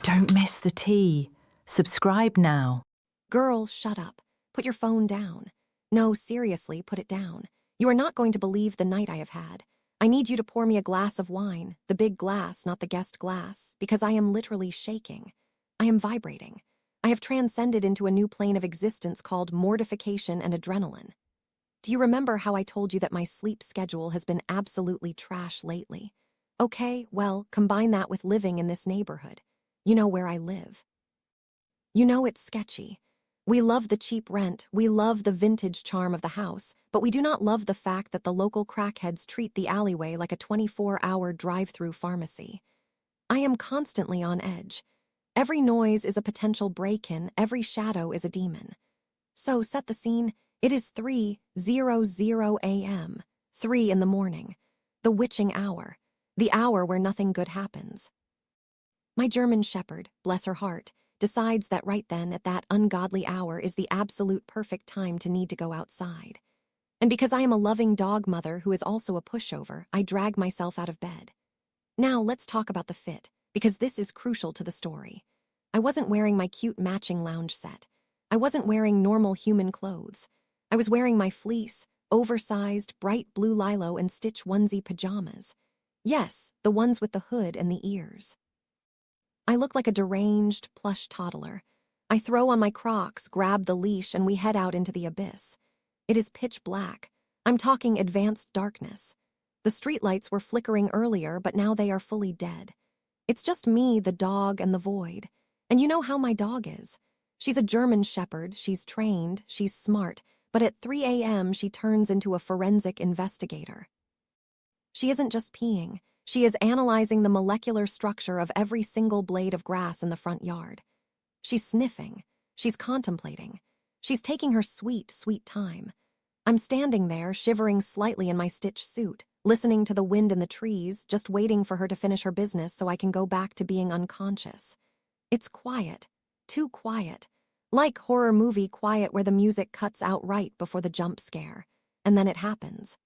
Don't miss the tea. Subscribe now. Girl, shut up. Put your phone down. No, seriously, put it down. You are not going to believe the night I have had. I need you to pour me a glass of wine, the big glass, not the guest glass, because I am literally shaking. I am vibrating. I have transcended into a new plane of existence called mortification and adrenaline. Do you remember how I told you that my sleep schedule has been absolutely trash lately? Okay, well, combine that with living in this neighborhood. You know where I live. You know it's sketchy. We love the cheap rent, we love the vintage charm of the house, but we do not love the fact that the local crackheads treat the alleyway like a 24-hour drive-through pharmacy. I am constantly on edge. Every noise is a potential break-in, every shadow is a demon. So, set the scene. It is 3:00 a.m., 3 in the morning, the witching hour, the hour where nothing good happens. My German shepherd, bless her heart, decides that right then at that ungodly hour is the absolute perfect time to need to go outside. And because I am a loving dog mother who is also a pushover, I drag myself out of bed. Now let's talk about the fit, because this is crucial to the story. I wasn't wearing my cute matching lounge set. I wasn't wearing normal human clothes. I was wearing my fleece, oversized, bright blue lilo and stitch onesie pajamas. Yes, the ones with the hood and the ears. I look like a deranged, plush toddler. I throw on my Crocs, grab the leash, and we head out into the abyss. It is pitch black. I'm talking advanced darkness. The streetlights were flickering earlier, but now they are fully dead. It's just me, the dog, and the void. And you know how my dog is. She's a German shepherd, she's trained, she's smart, but at 3 a.m. she turns into a forensic investigator. She isn't just peeing. She is analyzing the molecular structure of every single blade of grass in the front yard. She's sniffing. She's contemplating. She's taking her sweet, sweet time. I'm standing there, shivering slightly in my stitch suit, listening to the wind in the trees, just waiting for her to finish her business so I can go back to being unconscious. It's quiet. Too quiet. Like horror movie quiet where the music cuts out right before the jump scare. And then it happens.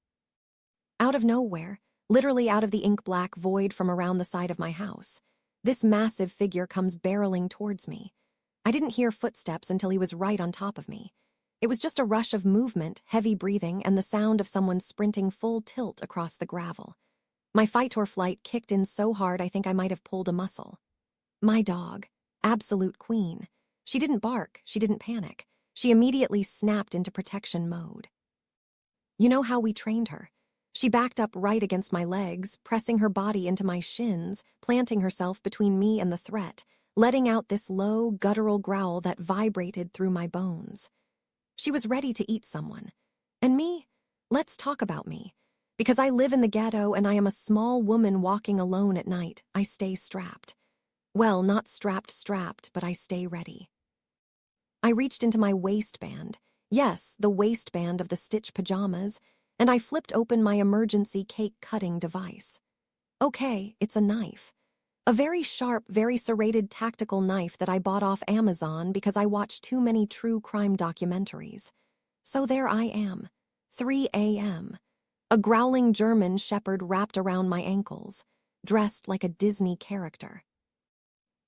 Out of nowhere, literally out of the ink-black void from around the side of my house, this massive figure comes barreling towards me. I didn't hear footsteps until he was right on top of me. It was just a rush of movement, heavy breathing, and the sound of someone sprinting full tilt across the gravel. My fight or flight kicked in so hard I think I might have pulled a muscle. My dog, absolute queen. She didn't bark, she didn't panic. She immediately snapped into protection mode. You know how we trained her. She backed up right against my legs, pressing her body into my shins, planting herself between me and the threat, letting out this low, guttural growl that vibrated through my bones. She was ready to eat someone. And me? Let's talk about me. Because I live in the ghetto and I am a small woman walking alone at night, I stay strapped. Well, not strapped, but I stay ready. I reached into my waistband. Yes, the waistband of the stitch pajamas, and I flipped open my emergency cake-cutting device. Okay, it's a knife. A very sharp, very serrated tactical knife that I bought off Amazon because I watched too many true crime documentaries. So there I am, 3 a.m. A growling German shepherd wrapped around my ankles, dressed like a Disney character.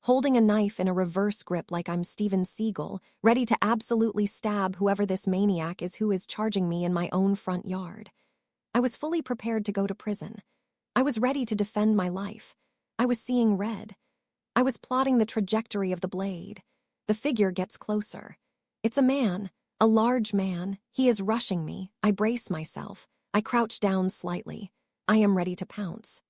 Holding a knife in a reverse grip like I'm Steven Seagal, ready to absolutely stab whoever this maniac is who is charging me in my own front yard. I was fully prepared to go to prison. I was ready to defend my life. I was seeing red. I was plotting the trajectory of the blade. The figure gets closer. It's a man, a large man. He is rushing me. I brace myself. I crouch down slightly. I am ready to pounce.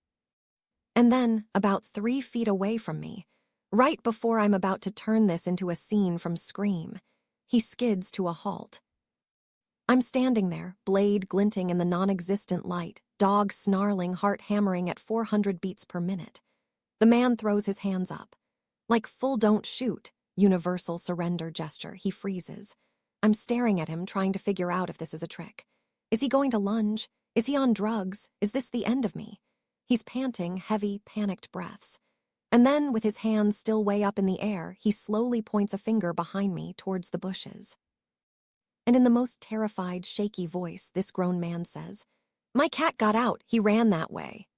And then, about 3 feet away from me, right before I'm about to turn this into a scene from Scream, he skids to a halt. I'm standing there, blade glinting in the non-existent light, dog snarling, heart hammering at 400 beats per minute. The man throws his hands up. Like full don't shoot, universal surrender gesture, he freezes. I'm staring at him, trying to figure out if this is a trick. Is he going to lunge? Is he on drugs? Is this the end of me? He's panting, heavy, panicked breaths. And then, with his hands still way up in the air, he slowly points a finger behind me towards the bushes. And in the most terrified, shaky voice, this grown man says, "My cat got out, he ran that way."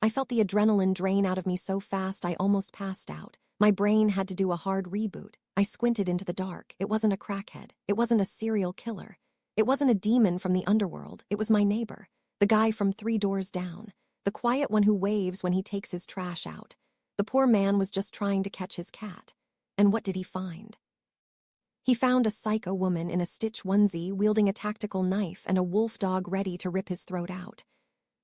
I felt the adrenaline drain out of me so fast I almost passed out. My brain had to do a hard reboot. I squinted into the dark. It wasn't a crackhead. It wasn't a serial killer. It wasn't a demon from the underworld. It was my neighbor, the guy from 3 doors down, the quiet one who waves when he takes his trash out. The poor man was just trying to catch his cat. And what did he find? He found a psycho woman in a Stitch onesie wielding a tactical knife and a wolf dog ready to rip his throat out.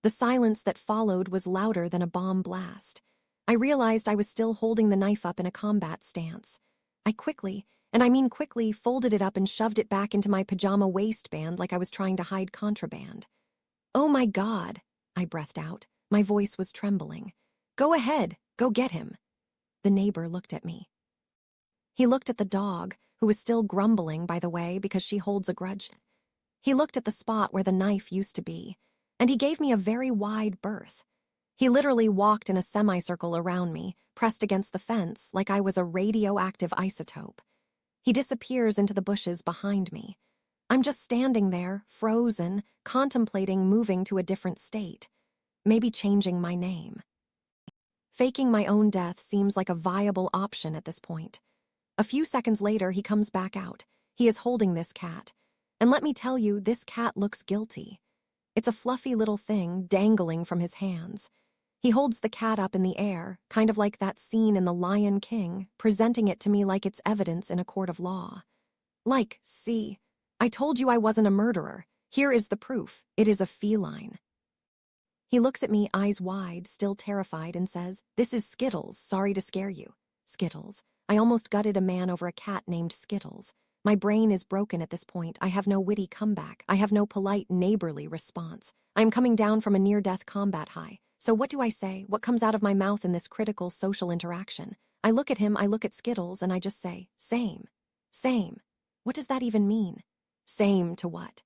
The silence that followed was louder than a bomb blast. I realized I was still holding the knife up in a combat stance. I quickly, and I mean quickly, folded it up and shoved it back into my pajama waistband like I was trying to hide contraband. "Oh my God," I breathed out. My voice was trembling. "Go ahead, go get him." The neighbor looked at me. He looked at the dog, who was still grumbling, by the way, because she holds a grudge. He looked at the spot where the knife used to be, and he gave me a very wide berth. He literally walked in a semicircle around me, pressed against the fence like I was a radioactive isotope. He disappears into the bushes behind me. I'm just standing there, frozen, contemplating moving to a different state. Maybe changing my name. Faking my own death seems like a viable option at this point. A few seconds later, he comes back out. He is holding this cat. And let me tell you, this cat looks guilty. It's a fluffy little thing dangling from his hands. He holds the cat up in the air, kind of like that scene in The Lion King, presenting it to me like it's evidence in a court of law. Like, see, I told you I wasn't a murderer. Here is the proof. It is a feline. He looks at me, eyes wide, still terrified, and says, "This is Skittles, sorry to scare you." Skittles. I almost gutted a man over a cat named Skittles. My brain is broken at this point. I have no witty comeback. I have no polite, neighborly response. I am coming down from a near-death combat high. So what do I say? What comes out of my mouth in this critical social interaction? I look at him, I look at Skittles, and I just say, same. Same. What does that even mean? Same to what?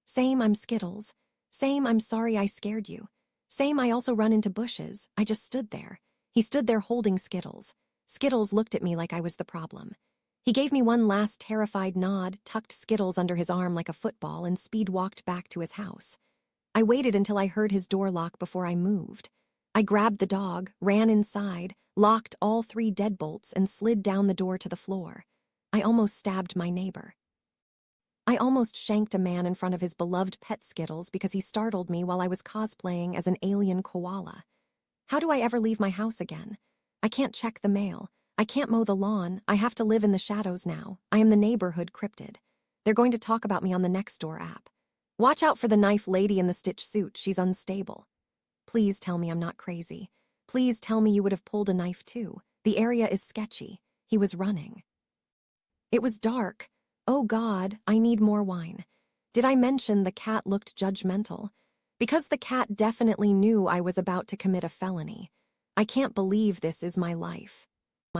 Same, I'm Skittles. Same, I'm sorry I scared you. Same, I also run into bushes. I just stood there. He stood there holding Skittles. Skittles looked at me like I was the problem. He gave me one last terrified nod, tucked Skittles under his arm like a football, and speed-walked back to his house. I waited until I heard his door lock before I moved. I grabbed the dog, ran inside, locked all 3 deadbolts, and slid down the door to the floor. I almost stabbed my neighbor. I almost shanked a man in front of his beloved pet Skittles because he startled me while I was cosplaying as an alien koala. How do I ever leave my house again? I can't check the mail. I can't mow the lawn. I have to live in the shadows now. I am the neighborhood cryptid. They're going to talk about me on the Nextdoor app. Watch out for the knife lady in the Stitch suit. She's unstable. Please tell me I'm not crazy. Please tell me you would have pulled a knife too. The area is sketchy. He was running. It was dark. Oh God, I need more wine. Did I mention the cat looked judgmental? Because the cat definitely knew I was about to commit a felony. I can't believe this is my life.